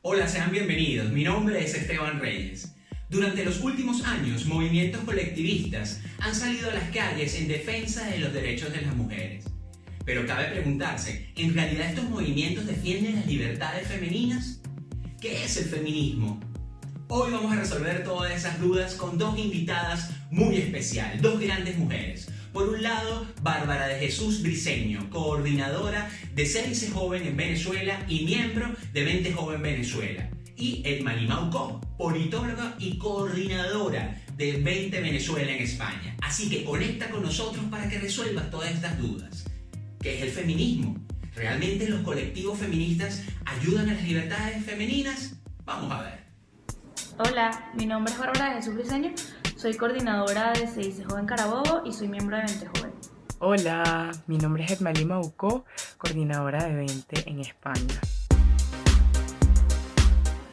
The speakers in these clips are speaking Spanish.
Hola, sean bienvenidos. Mi nombre es Esteban Reyes. Durante los últimos años, movimientos colectivistas han salido a las calles en defensa de los derechos de las mujeres. Pero cabe preguntarse, ¿en realidad estos movimientos defienden las libertades femeninas? ¿Qué es el feminismo? Hoy vamos a resolver todas esas dudas con dos invitadas muy especiales, dos grandes mujeres. Por un lado, Bárbara de Jesús Briceño, coordinadora de Célice Joven en Venezuela y miembro de Vente Joven Venezuela. Y Etmalí Maucó, politóloga y coordinadora de Vente Venezuela en España. Así que conecta con nosotros para que resuelvas todas estas dudas. ¿Qué es el feminismo? ¿Realmente los colectivos feministas ayudan a las libertades femeninas? Vamos a ver. Hola, mi nombre es Bárbara de Jesús Briceño, soy coordinadora de Célice Joven Carabobo y soy miembro de Vente Joven. Hola, mi nombre es Etmalí Maucó, coordinadora de Vente en España.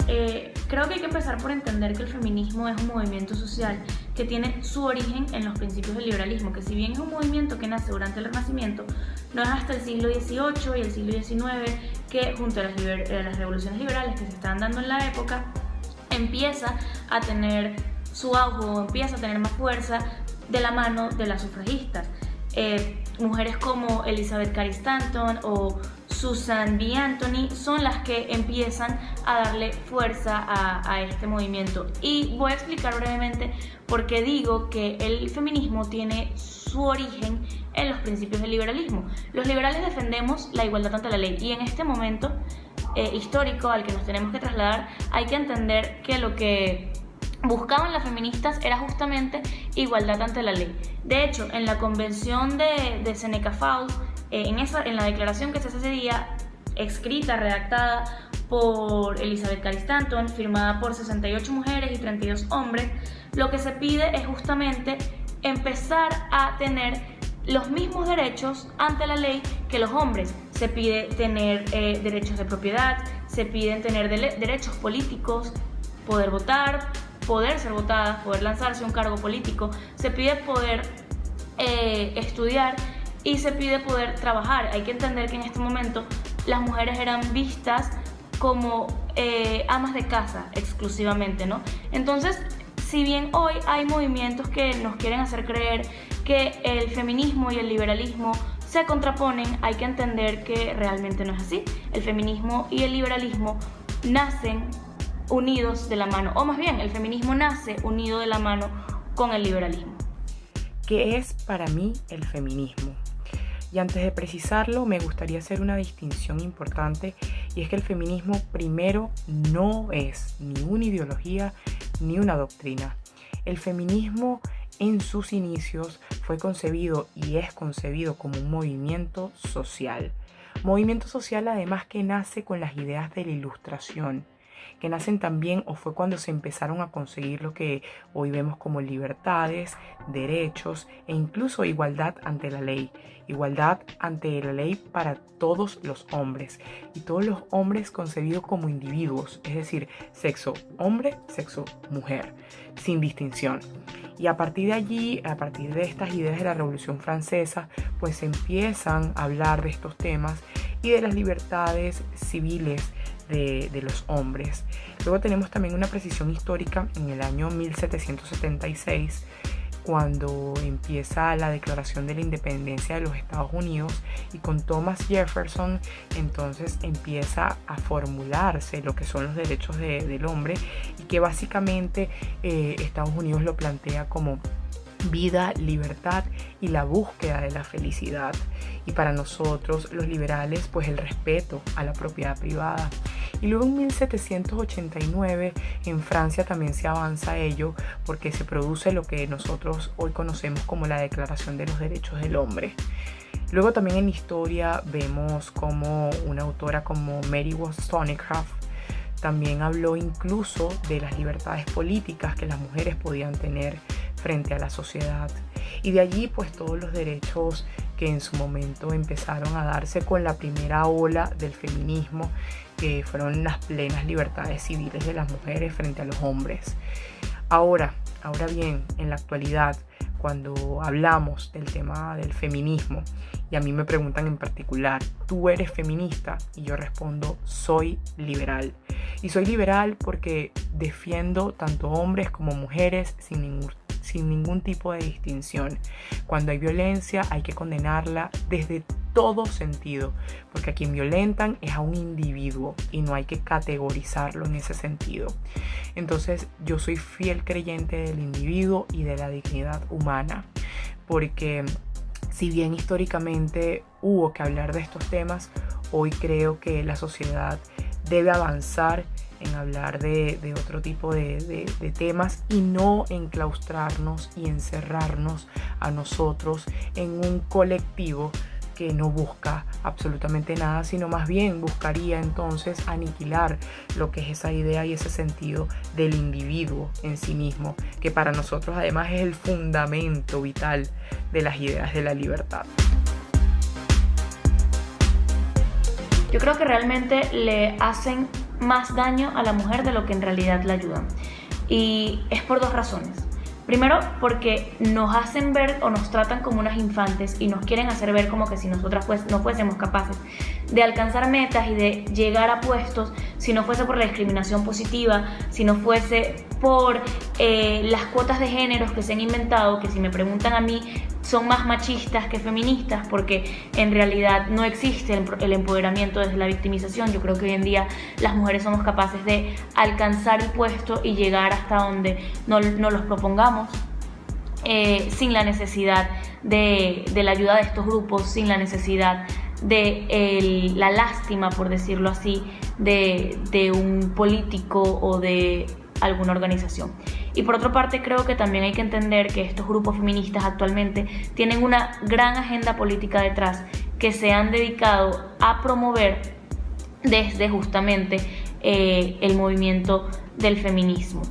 Creo que hay que empezar por entender que el feminismo es un movimiento social que tiene su origen en los principios del liberalismo, que si bien es un movimiento que nace durante el Renacimiento, no es hasta el siglo XVIII y el siglo XIX que, junto a las revoluciones liberales que se estaban dando en la época, empieza a tener su auge, empieza a tener más fuerza de la mano de las sufragistas. Mujeres como Elizabeth Cary Stanton o Susan B. Anthony son las que empiezan a darle fuerza a este movimiento. Y voy a explicar brevemente por qué digo que el feminismo tiene su origen en los principios del liberalismo. Los liberales defendemos la igualdad ante la ley y en este momento histórico al que nos tenemos que trasladar hay que entender que lo que buscaban las feministas era justamente igualdad ante la ley. De hecho, en la convención de Seneca Falls, en la declaración que se hace ese día, escrita, redactada por Elizabeth Cary Stanton, firmada por 68 mujeres y 32 hombres, lo que se pide es justamente empezar a tener los mismos derechos ante la ley que los hombres. Se pide tener derechos de propiedad, se piden tener derechos políticos, poder votar, poder ser votadas, poder lanzarse a un cargo político, se pide poder estudiar y se pide poder trabajar. Hay que entender que en este momento las mujeres eran vistas como amas de casa exclusivamente, ¿no? Entonces, si bien hoy hay movimientos que nos quieren hacer creer que el feminismo y el liberalismo se contraponen, hay que entender que realmente no es así. El feminismo y el liberalismo nacen unidos de la mano, o más bien, el feminismo nace unido de la mano con el liberalismo. ¿Qué es para mí el feminismo? Y antes de precisarlo, me gustaría hacer una distinción importante, y es que el feminismo primero no es ni una ideología ni una doctrina. El feminismo en sus inicios fue concebido y es concebido como un movimiento social. Movimiento social además que nace con las ideas de la Ilustración, que nacen también o fue cuando se empezaron a conseguir lo que hoy vemos como libertades, derechos e incluso igualdad ante la ley. Igualdad ante la ley para todos los hombres y todos los hombres concebidos como individuos, es decir, sexo hombre, sexo mujer, sin distinción. Y a partir de allí, a partir de estas ideas de la Revolución Francesa, pues se empiezan a hablar de estos temas y de las libertades civiles de los hombres. Luego tenemos también una precisión histórica en el año 1776, cuando empieza la Declaración de la Independencia de los Estados Unidos, y con Thomas Jefferson entonces empieza a formularse lo que son los derechos del hombre, y que básicamente Estados Unidos lo plantea como vida, libertad y la búsqueda de la felicidad. Y para nosotros los liberales, pues el respeto a la propiedad privada. Y luego en 1789 en Francia también se avanza a ello, porque se produce lo que nosotros hoy conocemos como la Declaración de los Derechos del Hombre. Luego también en historia vemos como una autora como Mary Wollstonecraft también habló incluso de las libertades políticas que las mujeres podían tener frente a la sociedad. Y de allí pues todos los derechos que en su momento empezaron a darse con la primera ola del feminismo, que fueron las plenas libertades civiles de las mujeres frente a los hombres. Ahora bien, en la actualidad, cuando hablamos del tema del feminismo y a mí me preguntan en particular, ¿tú eres feminista? Y yo respondo, soy liberal. Y soy liberal porque defiendo tanto hombres como mujeres sin ningún tipo de distinción. Cuando hay violencia hay que condenarla desde todo sentido, porque a quien violentan es a un individuo y no hay que categorizarlo en ese sentido. Entonces yo soy fiel creyente del individuo y de la dignidad humana, porque si bien históricamente hubo que hablar de estos temas, hoy creo que la sociedad debe avanzar en hablar de otro tipo de temas y no enclaustrarnos y encerrarnos a nosotros en un colectivo que no busca absolutamente nada, sino más bien buscaría entonces aniquilar lo que es esa idea y ese sentido del individuo en sí mismo, que para nosotros además es el fundamento vital de las ideas de la libertad. Yo creo que realmente le hacen más daño a la mujer de lo que en realidad la ayudan. Y es por dos razones. Primero, porque nos hacen ver o nos tratan como unas infantes y nos quieren hacer ver como que si nosotras no fuésemos capaces de alcanzar metas y de llegar a puestos si no fuese por la discriminación positiva, si no fuese por las cuotas de géneros que se han inventado, que si me preguntan a mí son más machistas que feministas, porque en realidad no existe el empoderamiento desde la victimización. Yo creo que hoy en día las mujeres somos capaces de alcanzar el puesto y llegar hasta donde nos los propongamos, sin la necesidad de la ayuda de estos grupos, sin la necesidad de la lástima, por decirlo así, de un político o de alguna organización. Y por otra parte, creo que también hay que entender que estos grupos feministas actualmente tienen una gran agenda política detrás que se han dedicado a promover desde justamente el movimiento del feminismo.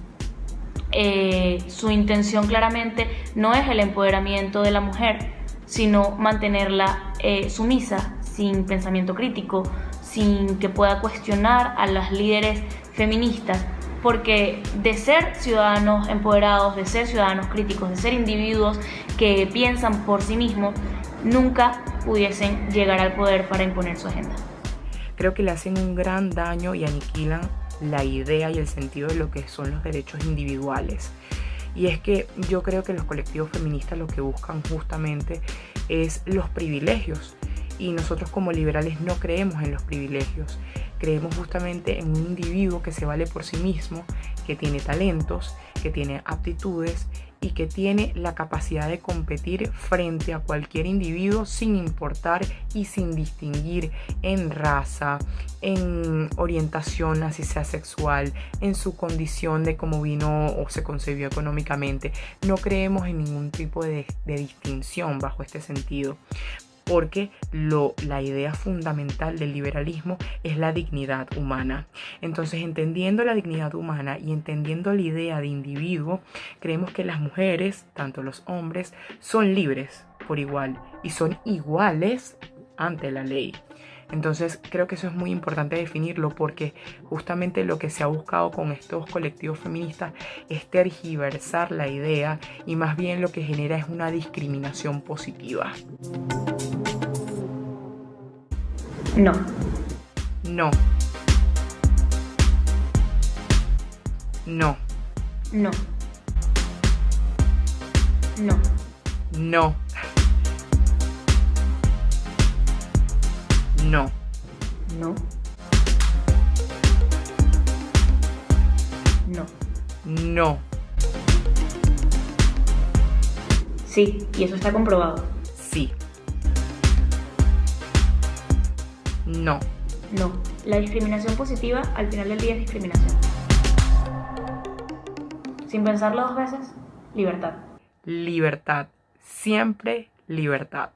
Su intención claramente no es el empoderamiento de la mujer, sino mantenerla sumisa, sin pensamiento crítico, sin que pueda cuestionar a las líderes feministas, porque de ser ciudadanos empoderados, de ser ciudadanos críticos, de ser individuos que piensan por sí mismos, nunca pudiesen llegar al poder para imponer su agenda. Creo que le hacen un gran daño y aniquilan la idea y el sentido de lo que son los derechos individuales. Y es que yo creo que los colectivos feministas lo que buscan justamente es los privilegios. Y nosotros como liberales no creemos en los privilegios. Creemos justamente en un individuo que se vale por sí mismo, que tiene talentos, que tiene aptitudes y que tiene la capacidad de competir frente a cualquier individuo sin importar y sin distinguir en raza, en orientación, así sea sexual, en su condición de cómo vino o se concebió económicamente. No creemos en ningún tipo de distinción bajo este sentido, porque la idea fundamental del liberalismo es la dignidad humana. Entonces, entendiendo la dignidad humana y entendiendo la idea de individuo, creemos que las mujeres, tanto los hombres, son libres por igual y son iguales ante la ley. Entonces creo que eso es muy importante definirlo, porque justamente lo que se ha buscado con estos colectivos feministas es tergiversar la idea y más bien lo que genera es una discriminación positiva. No. No. No. No. No. No. No. No. No. No. Sí, y eso está comprobado. Sí. No. No. La discriminación positiva al final del día es discriminación. Sin pensarlo dos veces, libertad. Libertad. Siempre libertad.